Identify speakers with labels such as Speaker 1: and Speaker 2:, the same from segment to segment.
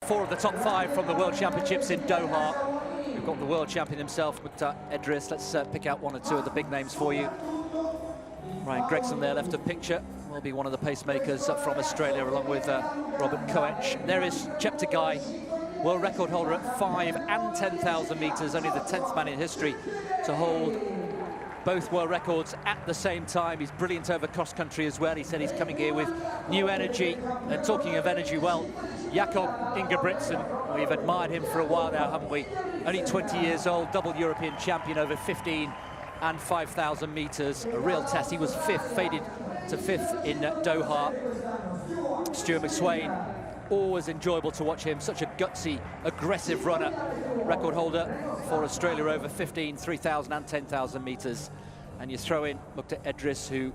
Speaker 1: 4 of the top 5 from the World Championships in Doha. We've got the world champion himself, Idris. Let's pick out 1 or 2 of the big names for you. Ryan Gregson there, left of picture, will be one of the pacemakers from Australia, along with Robert Koech. There is Cheptegei, world record holder at 5 and 10,000 meters, only the 10th man in history to hold both world records at the same time. He's brilliant over cross-country as well. He said he's coming here with new energy. And talking of energy, well, Jakob Ingebrigtsen, we've admired him for a while now, haven't we? Only 20 years old, double European champion over 15 and 5,000 meters. A real test. He was 5th, faded to 5th in Doha. Stuart McSwain, always enjoyable to watch him. Such a gutsy, aggressive runner. Record holder for Australia over 15, 3,000 and 10,000 meters. And you throw in, looked at Idris, who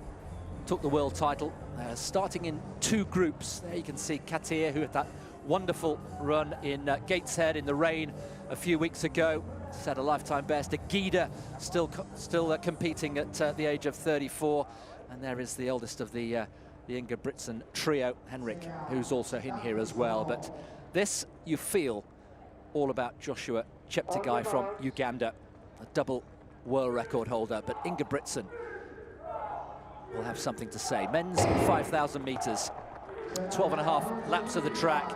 Speaker 1: took the world title, starting in 2 groups. There you can see Katir, who had that wonderful run in Gateshead in the rain a few weeks ago. Set a lifetime best. Agida still competing at the age of 34. And there is the eldest of the Ingebrigtsen trio, Henrik, who's also in here as well. But this, you feel, all about Joshua Cheptegei from Uganda, a double world record holder. But Ingebrigtsen will have something to say. Men's 5,000 meters, 12.5 laps of the track.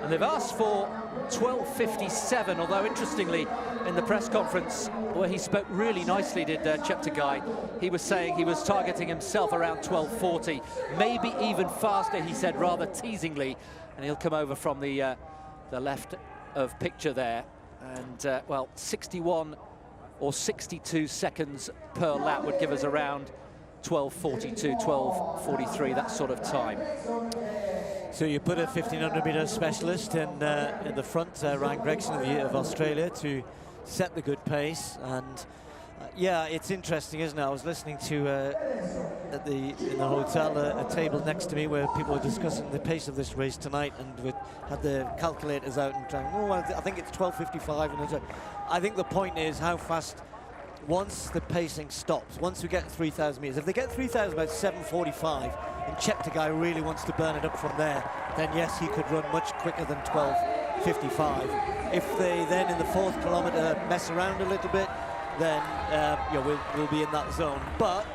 Speaker 1: And they've asked for 12:57, although interestingly, in the press conference where he spoke really nicely, did Cheptegei, he was saying he was targeting himself around 12:40, maybe even faster, he said, rather teasingly. And he'll come over from the left of picture there. And, well, 61 or 62 seconds per lap would give us around 12:42, 12:43, that sort of time.
Speaker 2: So you put a 1,500-meter specialist in the front, Ryan Gregson of Australia, to set the good pace. And yeah, it's interesting, isn't it? I was listening to in the hotel a table next to me where people were discussing the pace of this race tonight, and we had the calculators out and trying. Oh, I think it's 12:55, and I think the point is how fast. Once the pacing stops, once we get 3,000 meters, if they get 3,000 about 7:45, and Cheptegei really wants to burn it up from there, then yes, he could run much quicker than 12:55. If they then in the 4th kilometer mess around a little bit, then we'll be in that zone. But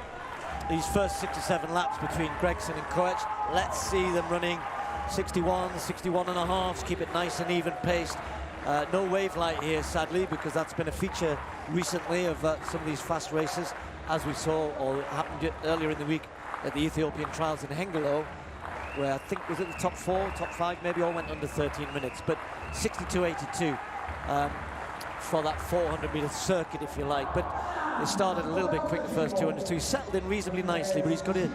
Speaker 2: these first 6 or 7 laps between Gregson and Koech, let's see them running 61, 61 and a half, keep it nice and even paced. No wave light here, sadly, because that's been a feature recently of some of these fast races, as we saw, or happened earlier in the week at the Ethiopian trials in Hengelo, where I think was it the top 4, top 5, maybe all went under 13 minutes, but 62.82 for that 400-meter circuit, if you like. But they started a little bit quick the first 200, so he settled in reasonably nicely, but he's got to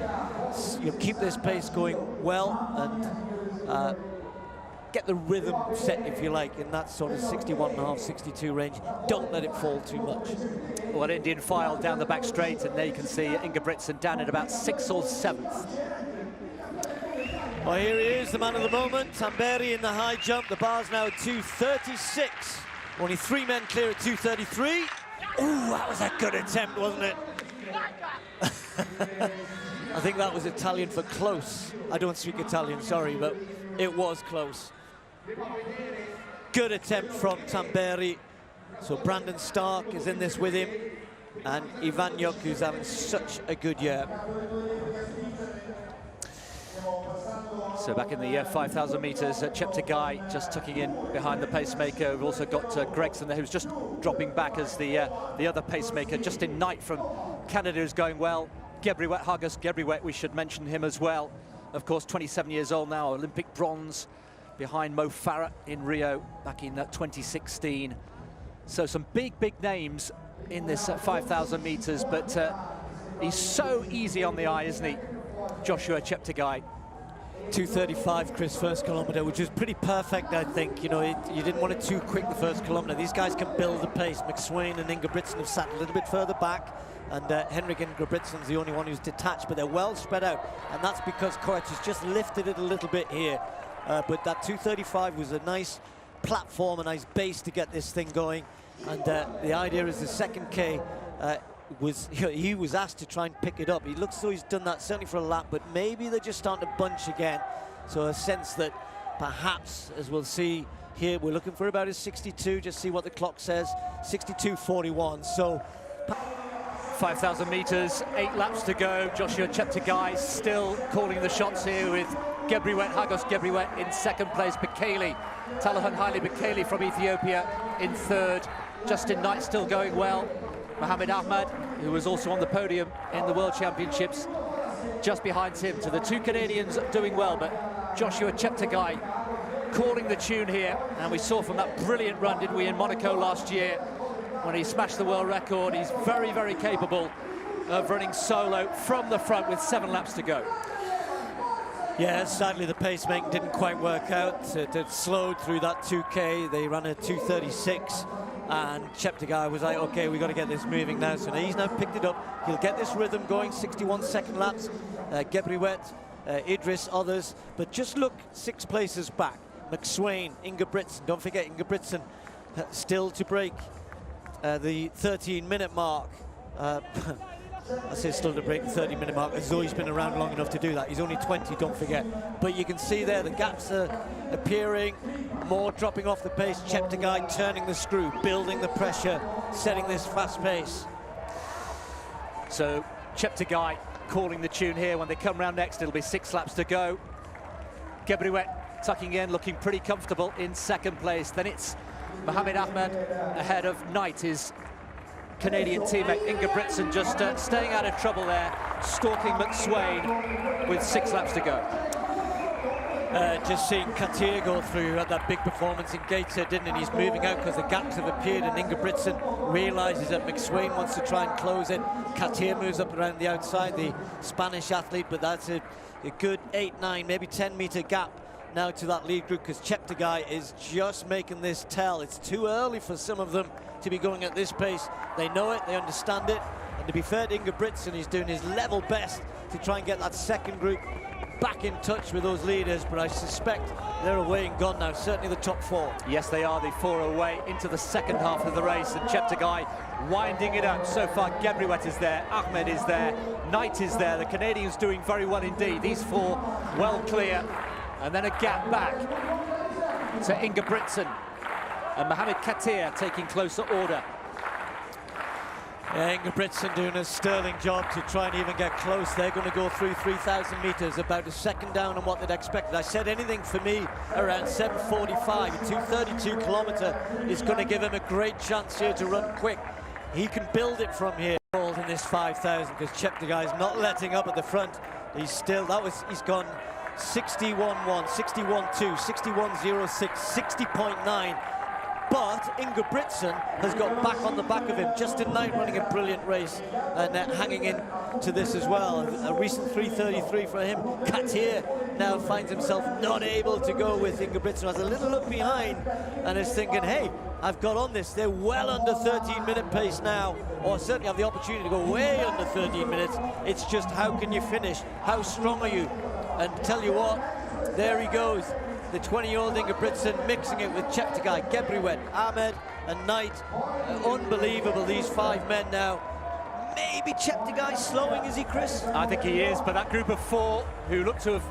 Speaker 2: keep this pace going well and get the rhythm set, if you like, in that sort of 61.5, 62 range. Don't let it fall too much.
Speaker 1: Well, Indian file down the back straight, and there you can see Ingebrigtsen down at about 6th or 7th.
Speaker 2: Well, here he is, the man of the moment, Tamberi in the high jump. The bar's now at 2:36. Only 3 men clear at 2:33. Ooh, that was a good attempt, wasn't it? I think that was Italian for close. I don't speak Italian, sorry, but it was close. Good attempt from Tamberi. So Brandon Stark is in this with him, and Ivanyuk, who's having such a good year.
Speaker 1: So back in the 5,000 meters, Cheptegei just tucking in behind the pacemaker. We've also got Gregson there, who's just dropping back as the other pacemaker. Justin Knight from Canada is going well. Gebriwet, Hargus Gebriwet, we should mention him as well. Of course, 27 years old now, Olympic bronze behind Mo Farah in Rio back in 2016. So some big names in this 5,000 meters, but he's so easy on the eye, isn't he, Joshua Cheptegei?
Speaker 2: 2:35, Chris, first kilometer, which is pretty perfect, I think. You know, you didn't want it too quick the first kilometer. These guys can build the pace. McSwain and Ingebrigtsen have sat a little bit further back, and Henrik Ingebrigtsen's the only one who's detached, but they're well spread out, and that's because Koech has just lifted it a little bit here. But that 2:35 was a nice platform, a nice base to get this thing going. And the idea is the second K he was asked to try and pick it up. He looks as though he's done that certainly for a lap, but maybe they're just starting to bunch again. So a sense that perhaps, as we'll see here, we're looking for about a 62, just see what the clock says, 62.41. So
Speaker 1: 5,000 meters, 8 laps to go. Joshua Cheptegei still calling the shots here, with Hagos Gebriwet in second place. Talahan Haile Bekele from Ethiopia in third. Justin Knight still going well. Mohamed Ahmad, who was also on the podium in the World Championships, just behind him. So the two Canadians doing well, but Joshua Cheptegei calling the tune here. And we saw from that brilliant run, didn't we, in Monaco last year, when he smashed the world record. He's very, very capable of running solo from the front with 7 laps to go.
Speaker 2: Yeah, sadly the pacemaking didn't quite work out. It slowed through that 2K. They ran a 2:36, and Cheptegei was like, okay, we got to get this moving now. So now he's now picked it up. He'll get this rhythm going. 61-second laps. Gebriwet, Idris, others. But just look 6 places back. McSwain, Ingebringston. Don't forget Ingebringston still to break the 13-minute mark. I say still to break the 30-minute mark, as though he's been around long enough to do that. He's only 20, don't forget. But you can see there the gaps are appearing, more dropping off the pace. Cheptegei turning the screw, building the pressure, setting this fast pace.
Speaker 1: So Cheptegei calling the tune here. When they come round next, it'll be 6 laps to go. Gebriwet tucking in, looking pretty comfortable in second place. Then it's Mohamed Ahmad ahead of Knight, his Canadian teammate. Ingebringston just staying out of trouble there, stalking McSwain with 6 laps to go.
Speaker 2: Just seeing Katir go through, had that big performance in Gator, didn't he? He's moving out because the gaps have appeared, and Ingebringston realizes that McSwain wants to try and close it. Katir moves up around the outside, the Spanish athlete, but that's a good 8, 9, maybe 10-meter gap now to that lead group, because Cheptegei is just making this tell. It's too early for some of them to be going at this pace. They know it, they understand it, and to be fair to Ingebringston, he's doing his level best to try and get that second group back in touch with those leaders, but I suspect they're away and gone now, certainly the top 4.
Speaker 1: Yes, they are, the 4 away into the second half of the race, and Cheptegei winding it up. So far, Gebriwet is there, Ahmed is there, Knight is there. The Canadians doing very well indeed. These 4 well clear, and then a gap back to Ingebringston. And Mohamed Katir taking closer order.
Speaker 2: Yeah, Ingebringston doing a sterling job to try and even get close. They're going to go through 3,000 meters, about a second down on what they'd expected. I said anything for me around 7:45, a 2:32 kilometer is going to give him a great chance here to run quick. He can build it from here in this 5,000, because Cheptegei's not letting up at the front. He's still, he's gone 61.1, 61.2, 61.06, 60.9. But Ingebringston has got back on the back of him. Justin Knight running a brilliant race and hanging in to this as well. A recent 3:33 for him. Katir now finds himself not able to go with Ingebringston. Has a little look behind and is thinking, hey, I've got on this. They're well under 13-minute pace now, or certainly have the opportunity to go way under 13 minutes. It's just how can you finish? How strong are you? And tell you what, there he goes. The 20-year-old Ingebringston mixing it with Cheptegei, Gebriwet, Ahmed and Knight. Unbelievable, these 5 men now. Maybe Cheptegei slowing, is he, Chris?
Speaker 1: I think he is, but that group of 4 who look to have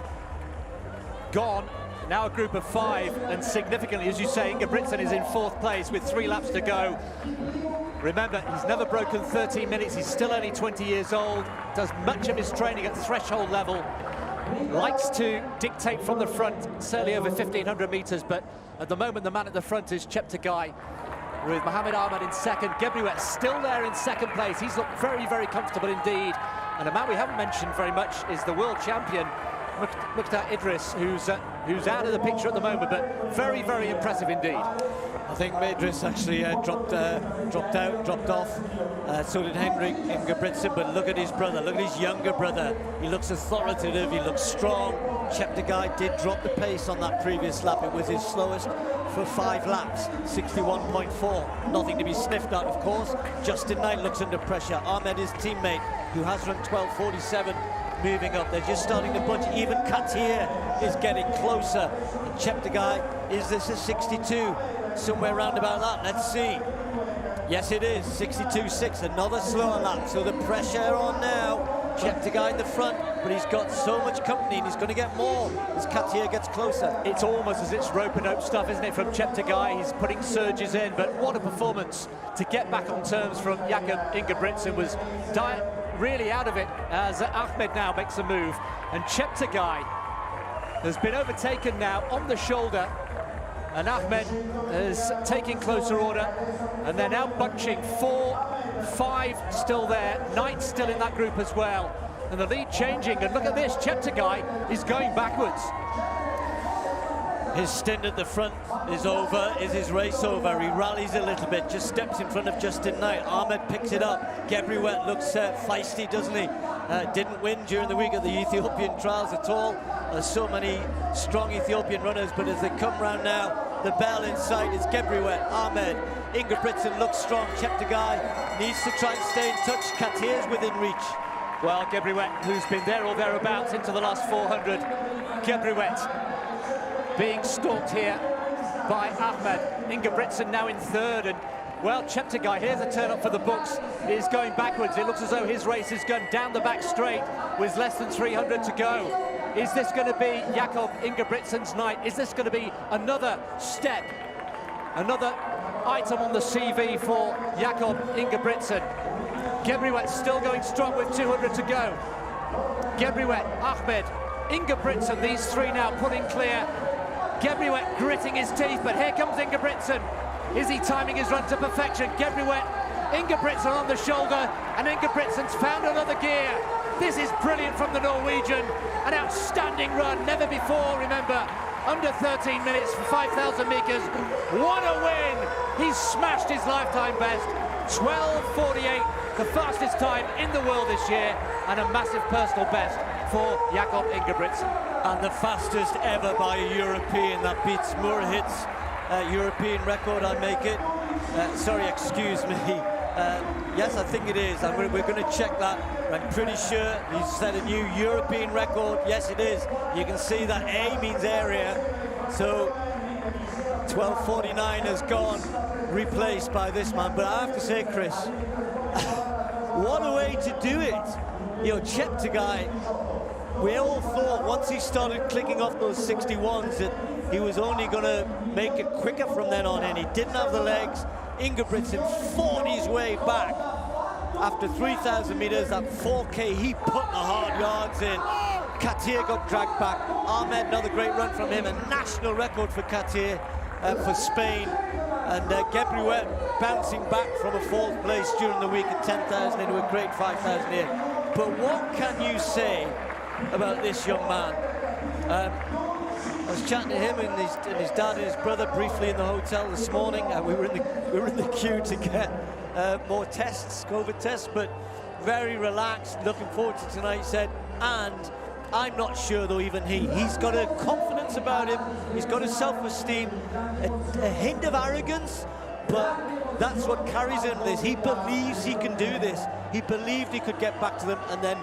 Speaker 1: gone, now a group of 5, and significantly, as you say, Ingebringston is in 4th place with 3 laps to go. Remember, he's never broken 13 minutes, he's still only 20 years old, does much of his training at threshold level. Likes to dictate from the front, certainly over 1,500 meters, but at the moment the man at the front is Cheptegei, with Mohamed Ahmad in second. Gebriwet still there in second place. He's looked very, very comfortable indeed. And a man we haven't mentioned very much is the world champion, Mukhtar Idris, who's out of the picture at the moment, but very, very impressive indeed.
Speaker 2: I think Idris actually dropped off. So did Henrik Ingebringston, but look at his brother, look at his younger brother. He looks authoritative, he looks strong. Cheptegei did drop the pace on that previous lap. It was his slowest for 5 laps, 61.4. Nothing to be sniffed at, of course. Justin Knight looks under pressure. Ahmed, his teammate, who has run 12:47, moving up. They're just starting to bunch. Even Katir is getting closer. And Cheptegei, is this a 62? Somewhere around about that, let's see. Yes, it is, 62.6, another slower lap. So the pressure on now Cheptegei in the front, but he's got so much company and he's going to get more as Katia gets closer.
Speaker 1: It's almost as it's rope-a-dope stuff, isn't it, from Cheptegei? He's putting surges in, but what a performance to get back on terms from Jakob Ingebrigtsen. Was really out of it as Ahmed now makes a move, and Cheptegei has been overtaken now on the shoulder, and Ahmed is taking closer order, and they're now bunching 4, 5 still there, 9 still in that group as well, and the lead changing. And look at this, Cheptegei is going backwards.
Speaker 2: His stint at the front is over. Is his race over? He rallies a little bit, just steps in front of Justin Knight. Ahmed picks it up. Gebriwet looks feisty, doesn't he? Didn't win during the week at the Ethiopian trials at all. There's so many strong Ethiopian runners, but as they come round now, the bell in sight is Gebriwet, Ahmed. Ingebrigtsen looks strong. Cheptegei needs to try and stay in touch. Katir's within reach.
Speaker 1: Well, Gebriwet, who's been there or thereabouts into the last 400. Gebriwet being stalked here by Ahmed. Ingebrigtsen now in third, and well, Cheptegei, here's a turn up for the books, is going backwards. It looks as though his race is going down the back straight with less than 300 to go. Is this going to be Jakob Ingebrigtsen's night? Is this going to be another step, another item on the CV for Jakob Ingebrigtsen? Gebriwet still going strong with 200 to go. Gebriwet, Ahmed, Ingebrigtsen, these three now pulling clear. Gebriwet gritting his teeth, but here comes Ingebrigtsen. Is he timing his run to perfection? Gebriwet, Ingebrigtsen on the shoulder, and Ingebrigtsen's found another gear. This is brilliant from the Norwegian. An outstanding run, never before, remember, under 13 minutes for 5,000 meters. What a win! He's smashed his lifetime best. 12:48, the fastest time in the world this year, and a massive personal best for Jakob Ingebrigtsen.
Speaker 2: And the fastest ever by a European. That beats Murhit's European record, I make it. Sorry, excuse me. Yes, I think it is. And we're going to check that. I'm pretty sure he's set a new European record. Yes, it is. You can see that A means area. So 12:49 has gone, replaced by this man. But I have to say, Chris, what a way to do it. You know, Cheptegei, we all thought once he started clicking off those 61s that he was only going to make it quicker from then on in. He didn't have the legs. Ingebrigtsen fought his way back. After 3,000 meters, that 4K, he put the hard yards in. Katir got dragged back. Ahmed, another great run from him. A national record for Katir for Spain. And Gebriwet bouncing back from a 4th place during the week at 10,000 into a great 5,000 here. But what can you say about this young man? I was chatting to him and his dad and his brother briefly in the hotel this morning. We were in the queue to get more tests, COVID tests, but very relaxed, looking forward to tonight, he said. And I'm not sure, though, even he's got a confidence about him, he's got a self-esteem, a hint of arrogance, but that's what carries him this. He believes he can do this. He believed he could get back to them, and then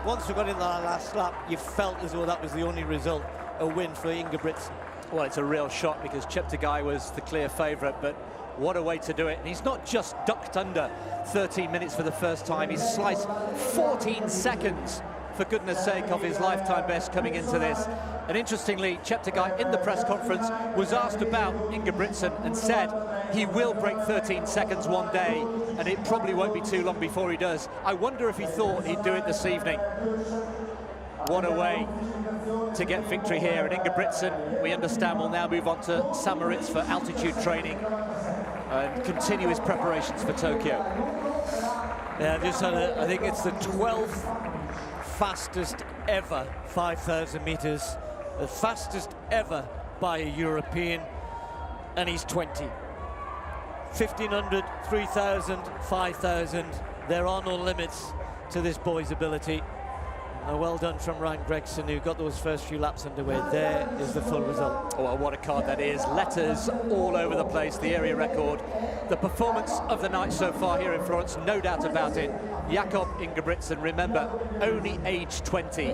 Speaker 2: once we got in that last lap, you felt as though that was the only result, a win for Ingebrigtsen.
Speaker 1: Well, it's a real shock because Cheptegei was the clear favourite, but what a way to do it. And he's not just ducked under 13 minutes for the first time, he's sliced 14 seconds, for goodness sake, of his lifetime best coming into this. And interestingly, Cheptegei in the press conference was asked about Ingebrigtsen and said he will break 13 seconds one day, and it probably won't be too long before he does. I wonder if he thought he'd do it this evening. What a way to get victory here. And Ingebrigtsen, we understand, will now move on to Samaritz for altitude training and continue his preparations for Tokyo.
Speaker 2: Yeah, I think it's the 12th fastest ever 5,000 meters, the fastest ever by a European, and he's 20. 1,500, 3,000, 5,000, there are no limits to this boy's ability. Well done from Ryan Gregson, who got those first few laps underway. There is the full result.
Speaker 1: Oh, well, what a card that is. Letters all over the place, the area record. The performance of the night so far here in Florence, no doubt about it. Jakob Ingebrigtsen, remember, only age 20,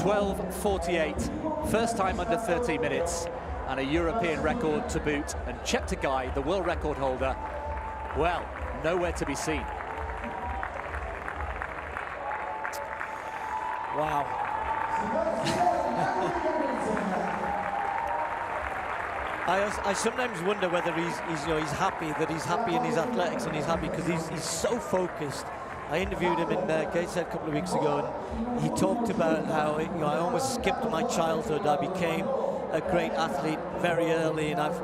Speaker 1: 12:48, first time under 30 minutes, and a European record to boot. And Cheptegei, the world record holder, well, nowhere to be seen.
Speaker 2: Wow. I sometimes wonder whether he's happy that he's happy in his athletics, and he's happy because he's so focused. I interviewed him in Gateshead a couple of weeks ago, and he talked about how I almost skipped my childhood. I became a great athlete very early, and I've